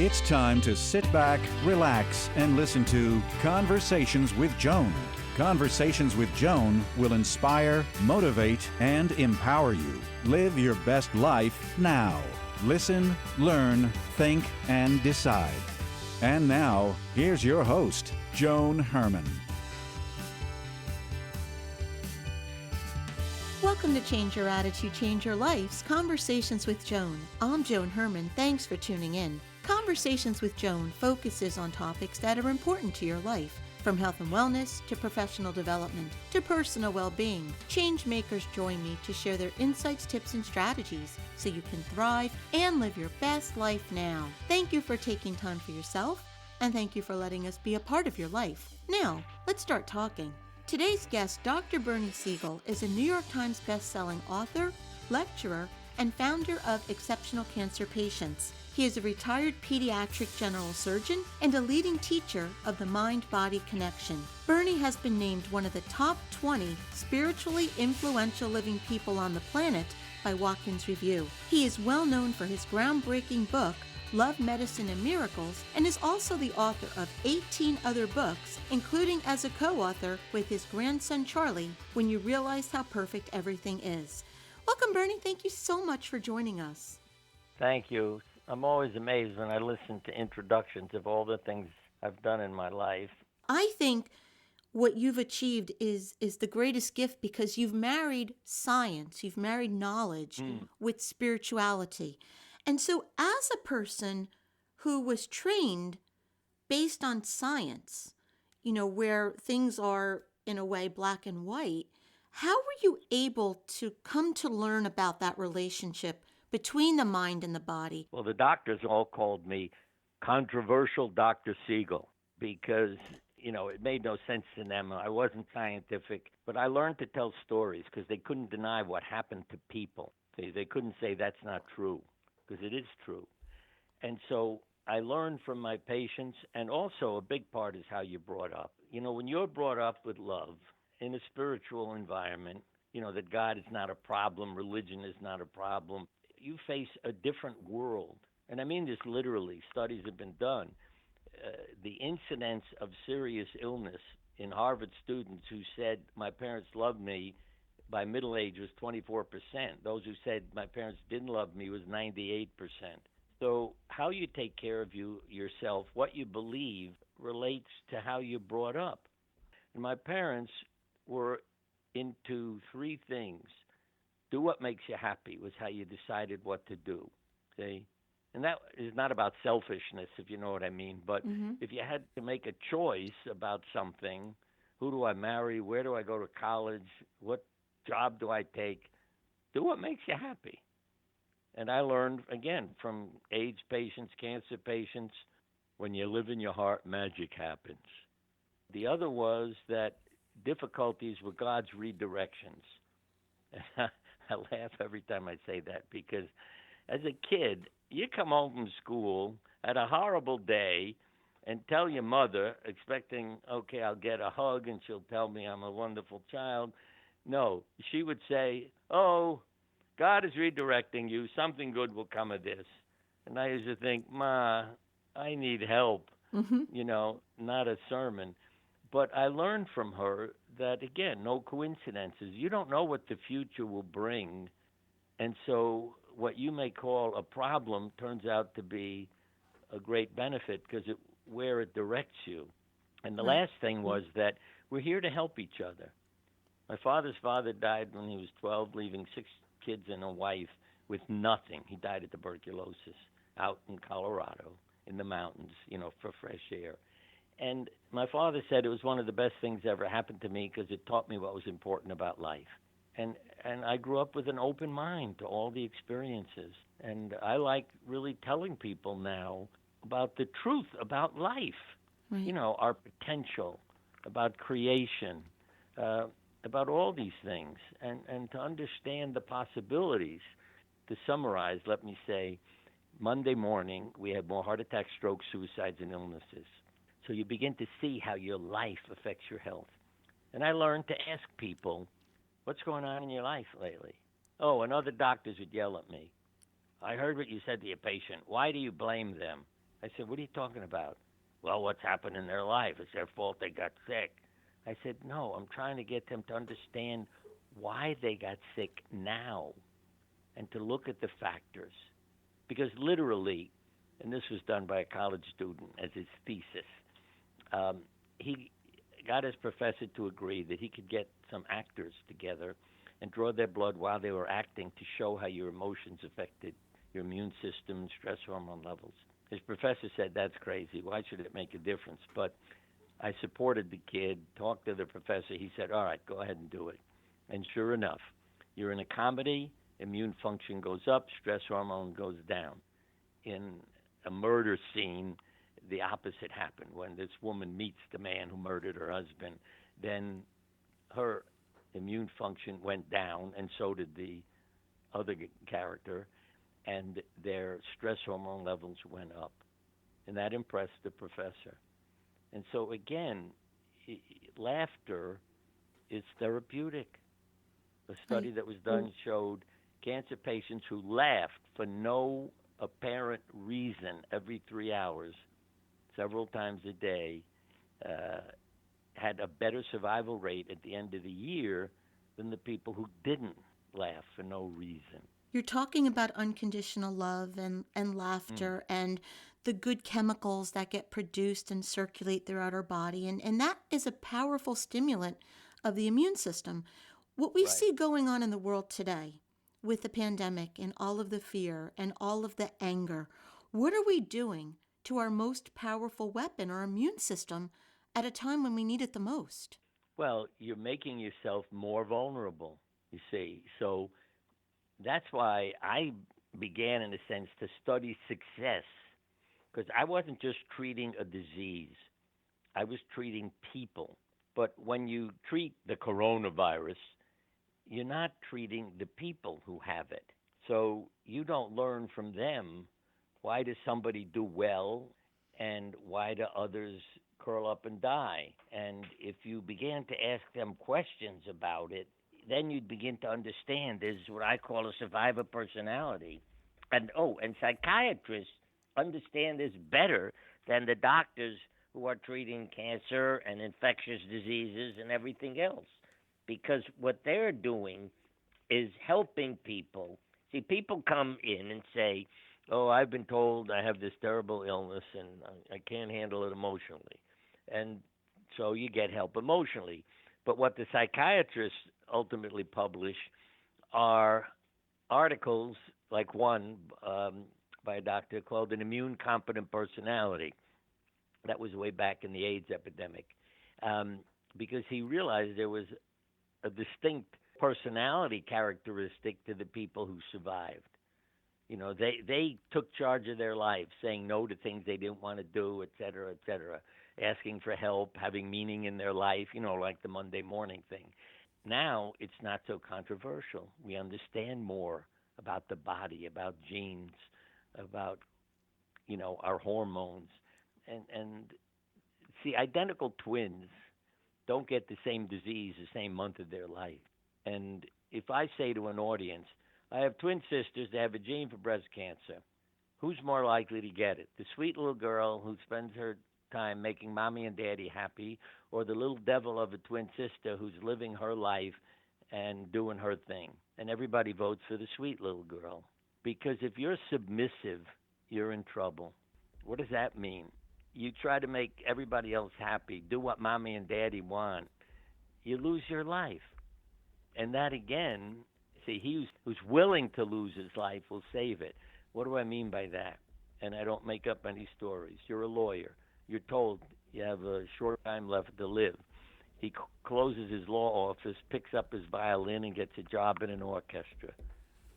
It's time to sit back, relax, and listen to Conversations with Joan. Conversations with Joan will inspire, motivate, and empower you. Live your best life now. Listen, learn, think, and decide. And now, here's your host, Joan Herman. Welcome to Change Your Attitude, Change Your Life's Conversations with Joan. I'm Joan Herman. Thanks for tuning in. Conversations with Joan focuses on topics that are important to your life, from health and wellness to professional development to personal well-being. Change makers join me to share their insights, tips, and strategies so you can thrive and live your best life now. Thank you for taking time for yourself, and thank you for letting us be a part of your life. Now, let's start talking. Today's guest, Dr. Bernie Siegel, is a New York Times bestselling author, lecturer, and founder of Exceptional Cancer Patients. He is a retired pediatric general surgeon and a leading teacher of the mind-body connection. Bernie has been named one of the top 20 spiritually influential living people on the planet by Watkins Review. He is well known for his groundbreaking book, Love, Medicine, and Miracles, and is also the author of 18 other books, including as a co-author with his grandson Charlie, When You Realize How Perfect Everything Is. Welcome, Bernie. Thank you so much for joining us. Thank you. I'm always amazed when I listen to introductions of all the things I've done in my life. I think what you've achieved is the greatest gift because you've married science, you've married knowledge with spirituality. And so as a person who was trained based on science, where things are in a way black and white, how were you able to come to learn about that relationship between the mind and the body? Well, the doctors all called me controversial Dr. Siegel because, it made no sense to them. I wasn't scientific, but I learned to tell stories because they couldn't deny what happened to people. They couldn't say that's not true because it is true. And so I learned from my patients, and also a big part is how you're brought up. When you're brought up with love in a spiritual environment, that God is not a problem, religion is not a problem, you face a different world. And I mean this literally. Studies have been done. The incidence of serious illness in Harvard students who said, my parents loved me, by middle age was 24%. Those who said my parents didn't love me was 98%. So how you take care of yourself, what you believe, relates to how you're brought up. And my parents were into three things. Do what makes you happy was how you decided what to do, see? And that is not about selfishness, if you know what I mean. But if you had to make a choice about something, who do I marry? Where do I go to college? What job do I take? Do what makes you happy. And I learned, again, from AIDS patients, cancer patients, when you live in your heart, magic happens. The other was that difficulties were God's redirections. I laugh every time I say that because as a kid, you come home from school at a horrible day and tell your mother, expecting, okay, I'll get a hug and she'll tell me I'm a wonderful child. No, she would say, oh, God is redirecting you. Something good will come of this. And I used to think, Ma, I need help, not a sermon. But I learned from her that, again, no coincidences. You don't know what the future will bring. And so what you may call a problem turns out to be a great benefit because where it directs you. And the last thing was that we're here to help each other. My father's father died when he was 12, leaving 6 kids and a wife with nothing. He died of tuberculosis out in Colorado in the mountains, for fresh air. And my father said it was one of the best things ever happened to me because it taught me what was important about life. And I grew up with an open mind to all the experiences. And I like really telling people now about the truth about life, right. Our potential, about creation, about all these things, and to understand the possibilities. To summarize, let me say, Monday morning, we had more heart attacks, strokes, suicides, and illnesses. So you begin to see how your life affects your health. And I learned to ask people, what's going on in your life lately? Oh, and other doctors would yell at me. I heard what you said to your patient. Why do you blame them? I said, what are you talking about? Well, what's happened in their life? It's their fault they got sick. I said, no, I'm trying to get them to understand why they got sick now and to look at the factors. Because literally, and this was done by a college student as his thesis, he got his professor to agree that he could get some actors together and draw their blood while they were acting to show how your emotions affected your immune system, stress hormone levels. His professor said, that's crazy. Why should it make a difference? But I supported the kid, talked to the professor. He said, all right, go ahead and do it. And sure enough, you're in a comedy, immune function goes up, stress hormone goes down. In a murder scene, the opposite happened. When this woman meets the man who murdered her husband, then her immune function went down, and so did the other character, and their stress hormone levels went up. And that impressed the professor. And so, again, laughter is therapeutic. A study that was done showed cancer patients who laughed for no apparent reason every 3 hours, several times a day, had a better survival rate at the end of the year than the people who didn't laugh for no reason. You're talking about unconditional love and laughter and the good chemicals that get produced and circulate throughout our body. And that is a powerful stimulant of the immune system. What we see going on in the world today with the pandemic and all of the fear and all of the anger, what are we doing to our most powerful weapon, our immune system, at a time when we need it the most? Well, you're making yourself more vulnerable, you see. So that's why I began, in a sense, to study success, because I wasn't just treating a disease. I was treating people. But when you treat the coronavirus, you're not treating the people who have it. So you don't learn from them, why does somebody do well and why do others curl up and die? And if you began to ask them questions about it, then you'd begin to understand there's what I call a survivor personality. And psychiatrists understand this better than the doctors who are treating cancer and infectious diseases and everything else. Because what they're doing is helping people. See, people come in and say, oh, I've been told I have this terrible illness and I can't handle it emotionally. And so you get help emotionally. But what the psychiatrists ultimately publish are articles, like one by a doctor called An Immune Competent Personality. That was way back in the AIDS epidemic, because he realized there was a distinct personality characteristic to the people who survived. You know, they took charge of their life, saying no to things they didn't want to do, et cetera, asking for help, having meaning in their life, you know, like the Monday morning thing. Now it's not so controversial. We understand more about the body, about genes, about, you know, our hormones. And see, identical twins don't get the same disease the same month of their life. And if I say to an audience, I have twin sisters that have a gene for breast cancer, who's more likely to get it? The sweet little girl who spends her time making mommy and daddy happy, or the little devil of a twin sister who's living her life and doing her thing? And everybody votes for the sweet little girl. Because if you're submissive, you're in trouble. What does that mean? You try to make everybody else happy, do what mommy and daddy want, you lose your life. And that, again, see, he who's willing to lose his life will save it. What do I mean by that? And I don't make up any stories. You're a lawyer. You're told you have a short time left to live. He closes his law office, picks up his violin, and gets a job in an orchestra,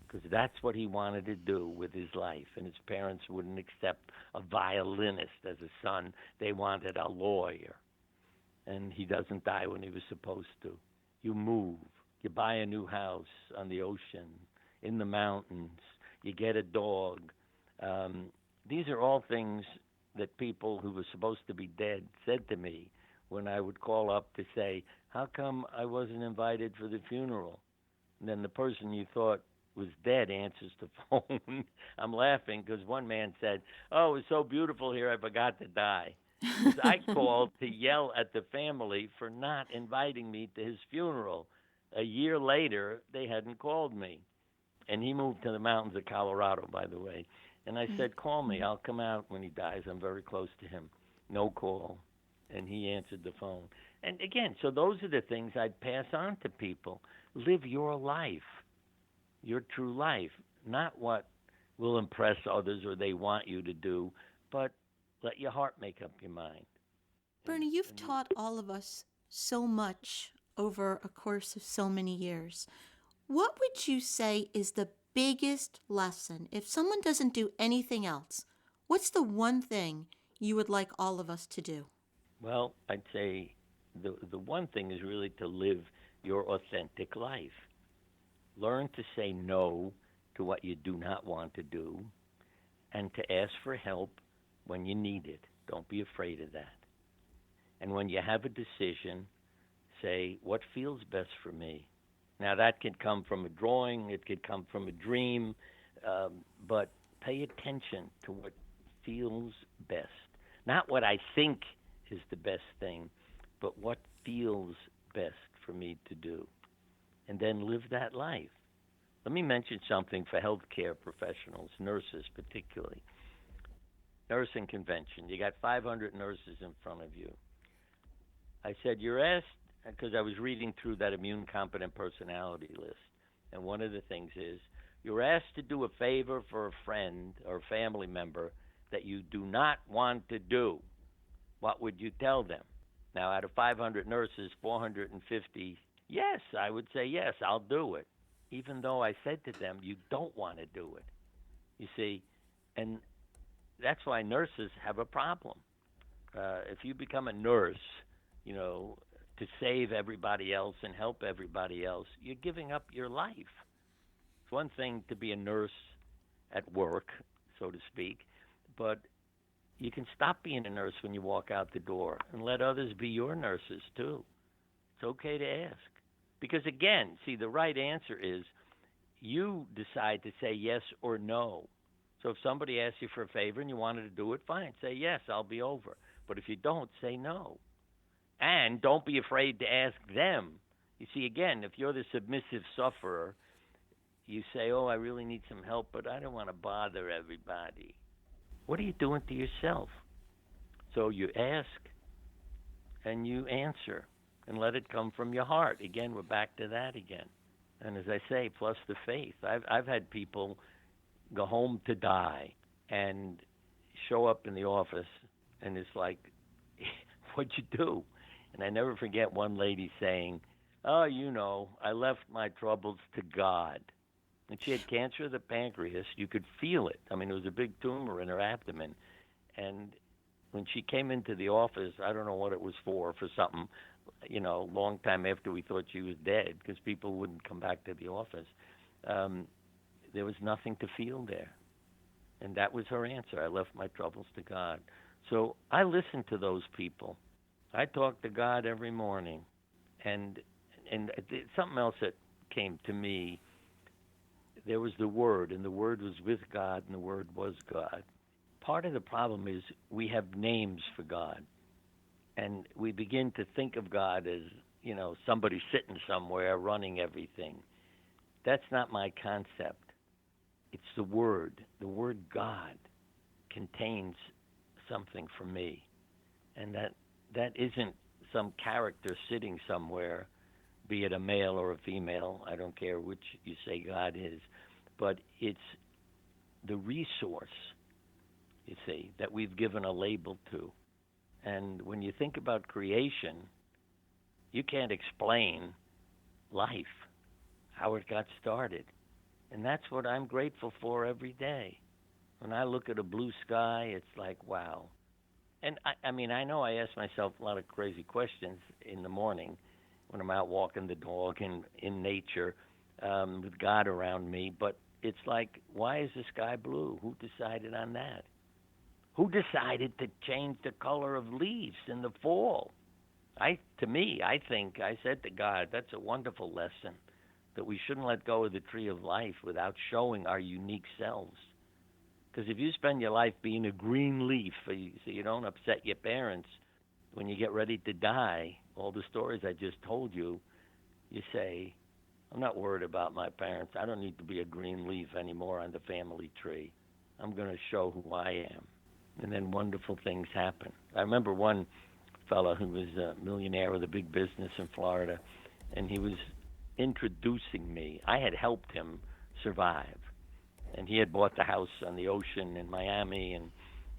because that's what he wanted to do with his life. And his parents wouldn't accept a violinist as a son. They wanted a lawyer. And he doesn't die when he was supposed to. You move. You buy a new house on the ocean, in the mountains. You get a dog. These are all things that people who were supposed to be dead said to me when I would call up to say, how come I wasn't invited for the funeral? And then the person you thought was dead answers the phone. I'm laughing because one man said, "Oh, it was so beautiful here, I forgot to die." Because I called to yell at the family for not inviting me to his funeral. A year later, they hadn't called me. And he moved to the mountains of Colorado, by the way. And I said, "Call me. I'll come out when he dies. I'm very close to him." No call. And he answered the phone. And again, so those are the things I'd pass on to people. Live your life, your true life, not what will impress others or they want you to do, but let your heart make up your mind. And, Bernie, you've and you, taught all of us so much over a course of so many years. What would you say is the biggest lesson? If someone doesn't do anything else, what's the one thing you would like all of us to do? well, I'd say the one thing is really to live your authentic life. Learn to say no to what you do not want to do and to ask for help when you need it. Don't be afraid of that. And when you have a decision, say, what feels best for me? Now, that could come from a drawing, it could come from a dream, but pay attention to what feels best. Not what I think is the best thing, but what feels best for me to do. And then live that life. Let me mention something for healthcare professionals, nurses particularly. Nursing convention. You got 500 nurses in front of you. I said, you're asked, because I was reading through that immune competent personality list, and one of the things is you're asked to do a favor for a friend or family member that you do not want to do. What would you tell them? Now, out of 500 nurses, 450, yes, I would say, yes, I'll do it, even though I said to them, you don't want to do it. You see, and that's why nurses have a problem. If you become a nurse, you know, to save everybody else and help everybody else, you're giving up your life. It's one thing to be a nurse at work, so to speak, but you can stop being a nurse when you walk out the door and let others be your nurses too. It's okay to ask. Because again, see, the right answer is you decide to say yes or no. So if somebody asks you for a favor and you wanted to do it, fine. Say yes, I'll be over. But if you don't, say no. And don't be afraid to ask them. You see, again, if you're the submissive sufferer, you say, oh, I really need some help, but I don't want to bother everybody. What are you doing to yourself? So you ask and you answer and let it come from your heart. Again, we're back to that again. And as I say, plus the faith. I've had people go home to die and show up in the office, and it's like, what'd you do? And I never forget one lady saying, oh, you know, I left my troubles to God. And she had cancer of the pancreas. You could feel it. I mean, it was a big tumor in her abdomen. And when she came into the office, I don't know what it was for something, you know, a long time after we thought she was dead, because people wouldn't come back to the office. There was nothing to feel there. And that was her answer. I left my troubles to God. So I listen to those people. I talk to God every morning. And something else that came to me, there was the Word, and the Word was with God, and the Word was God. Part of the problem is we have names for God. And we begin to think of God as, you know, somebody sitting somewhere running everything. That's not my concept. It's the Word. The word God contains something for me. And that isn't some character sitting somewhere, be it a male or a female, I don't care which you say God is, but it's the resource, you see, that we've given a label to. And when you think about creation, you can't explain life, how it got started. And that's what I'm grateful for every day. When I look at a blue sky, it's like, wow. And I mean, I know I ask myself a lot of crazy questions in the morning when I'm out walking the dog and in nature with God around me. But it's like, why is the sky blue? Who decided on that? Who decided to change the color of leaves in the fall? To me, I think I said to God, that's a wonderful lesson. that we shouldn't let go of the tree of life without showing our unique selves. Because if you spend your life being a green leaf so you don't upset your parents, when you get ready to die, all the stories I just told you, you say, I'm not worried about my parents. I don't need to be a green leaf anymore on the family tree. I'm going to show who I am. And then wonderful things happen. I remember one fellow who was a millionaire with a big business in Florida, and he was introducing me. I had helped him survive. And he had bought the house on the ocean in Miami, and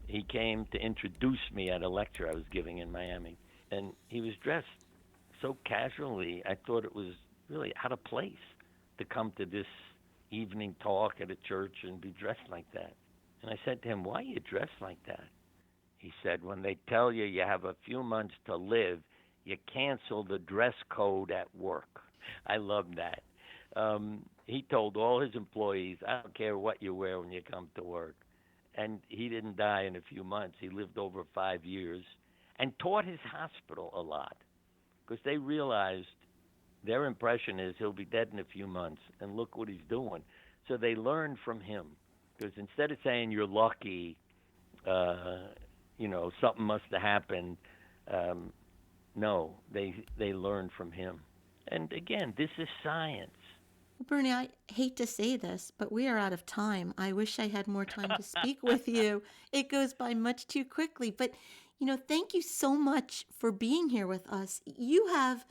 he came to introduce me at a lecture I was giving in Miami. And he was dressed so casually, I thought it was really out of place to come to this evening talk at a church and be dressed like that. And I said to him, why are you dressed like that? He said, when they tell you you have a few months to live, you cancel the dress code at work. I love that. He told all his employees, I don't care what you wear when you come to work. And he didn't die in a few months. He lived over 5 years and taught his hospital a lot because they realized their impression is he'll be dead in a few months, and look what he's doing. So they learned from him because instead of saying you're lucky, something must have happened, no, they learned from him. And again, this is science. Well, Bernie, I hate to say this, but we are out of time. I wish I had more time to speak with you. It goes by much too quickly. But, thank you so much for being here with us. You have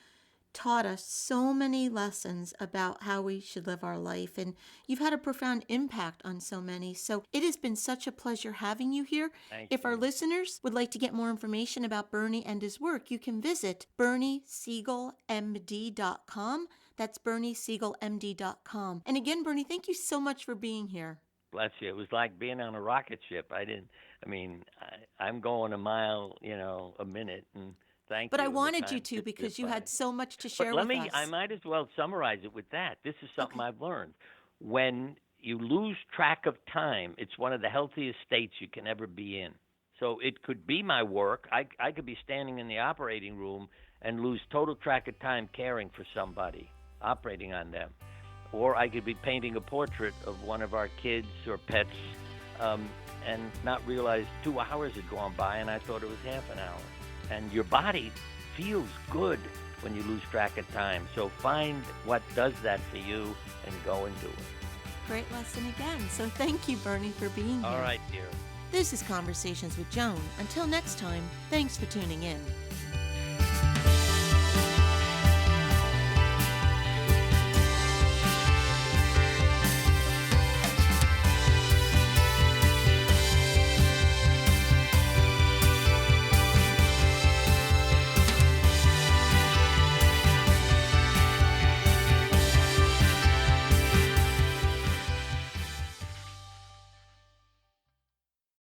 taught us so many lessons about how we should live our life, and you've had a profound impact on so many. So it has been such a pleasure having you here. If our listeners would like to get more information about Bernie and his work, you can visit BernieSiegelMD.com. That's BernieSiegelMD.com. And again, Bernie, thank you so much for being here. Bless you. It was like being on a rocket ship. I'm going a mile, a minute, and thank you. But I wanted you to because you had so much to share with us. I might as well summarize it with that. This is something I've learned. When you lose track of time, it's one of the healthiest states you can ever be in. So it could be my work. I could be standing in the operating room and lose total track of time caring for somebody, operating on them. Or I could be painting a portrait of one of our kids or pets and not realize 2 hours had gone by and I thought it was half an hour. And your body feels good when you lose track of time. So find what does that for you and go and do it. Great lesson again. So thank you, Bernie, for being here. All right, dear. This is Conversations with Joan. Until next time, thanks for tuning in.